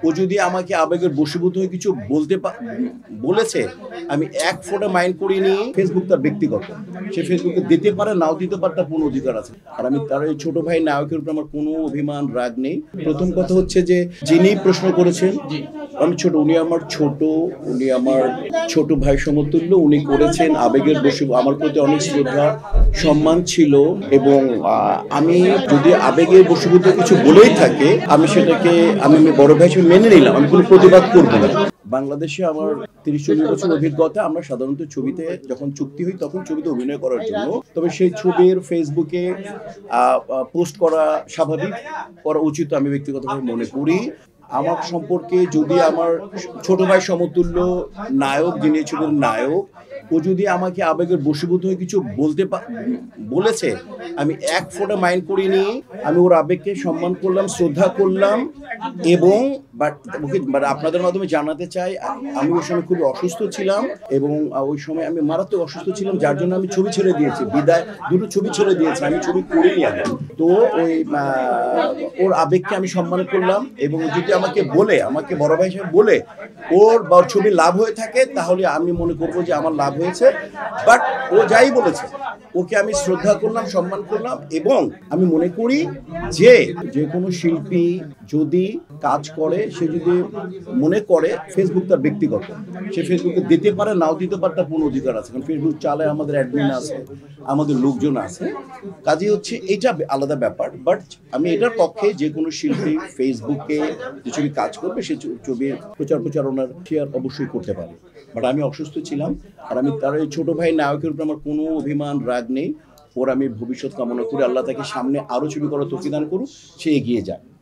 ও যদি আমাকে আবেগের বশীভূত হয়ে কিছু বলেছে, আমি এক ফোঁটা মাইন্ড করিনি। ফেসবুক তার ব্যক্তিগত, সে ফেসবুকে দিতে পারে, নাও দিতে পারে, তার কোনো অধিকার আছে। আর আমি তার এই ছোট ভাই নায়কের উপর আমার কোনো অভিমান, রাগ নেই। প্রথম কথা হচ্ছে যে যিনি প্রশ্ন করেছেন, আমি ছোট, উনি আমার ছোট, উনি আমার ছোট ভাই সমতুল্য। উনি করেছেন আবেগের আমার প্রতি অনেক শ্রদ্ধা, সম্মান ছিল। এবং আমি যদি আবেগের বশীভূত কিছু বলেই থাকে, আমি সেটাকে আমি বড় ভাই হিসেবে মেনে নিলাম, আমি কোনো প্রতিবাদ করবো না। বাংলাদেশে আমার 30-40 বছর অভিজ্ঞতা। আমরা সাধারণত ছবিতে যখন চুক্তি হই তখন ছবিতে অভিনয় করার জন্য, তবে সেই ছবির ফেসবুকে পোস্ট করা স্বাভাবিক, করা উচিত আমি ব্যক্তিগতভাবে মনে করি। আমার সম্পর্কে যদি আমার ছোট ভাই সমতুল্য নায়ক, যিনি ছবির নায়ক, ও যদি আমাকে আবেগের বশীভূত হয়ে কিছু বলেছে, আমি এক ফোঁটা মাইন্ড করিনি। আমি ওর আবেগকে সম্মান করলাম, শ্রদ্ধা করলাম। এবং আপনাদের মাধ্যমে জানাতে চাই, আমি ওই সময় খুবই অসুস্থ ছিলাম এবং ওই সময় আমি মারাত্মক অসুস্থ ছিলাম, যার জন্য আমি ছবি ছেড়ে দিয়েছি। বিদায় দুটো ছবি ছেড়ে দিয়েছি, আমি ছবি করিনি আগে। তো ওই ওর আবেগকে আমি সম্মান করলাম। এবং যদি আমাকে বড় ভাই হিসেবে বলে ওর বা ছবি লাভ হয়ে থাকে, তাহলে আমি মনে করবো যে আমার লাভ হয়েছে। বাট ও যাই বলেছে, ওকে আমি শ্রদ্ধা করলাম, সম্মান করলাম। এবং আমি মনে করি যে যে কোনো শিল্পী যদি কাজ করে, সে যদি মনে করে, ফেসবুক তার ব্যক্তিগত, সে ফেসবুকে দিতে পারে, নাও দিতে পারে, তার কোনো অধিকার আছে। কারণ ফেসবুক চালায় আমাদের অ্যাডমিন আছে, আমাদের লোকজন আছে। কাজে হচ্ছে এটা আলাদা ব্যাপার। বাট আমি এটার পক্ষে যে কোনো শিল্পী ফেসবুকে যে ছবি কাজ করবে, সে ছবির প্রচারণার শেয়ার অবশ্যই করতে পারে। বাট আমি অসুস্থ ছিলাম। আর আমি তার এই ছোট ভাই নায়কের উপর আমার কোনো অভিমান, রাগ নেই। ওর আমি ভবিষ্যৎ কামনা করি, আল্লাহ তাকে সামনে আরো ছবি করার তৌফিক দান করুক, সে এগিয়ে যায়।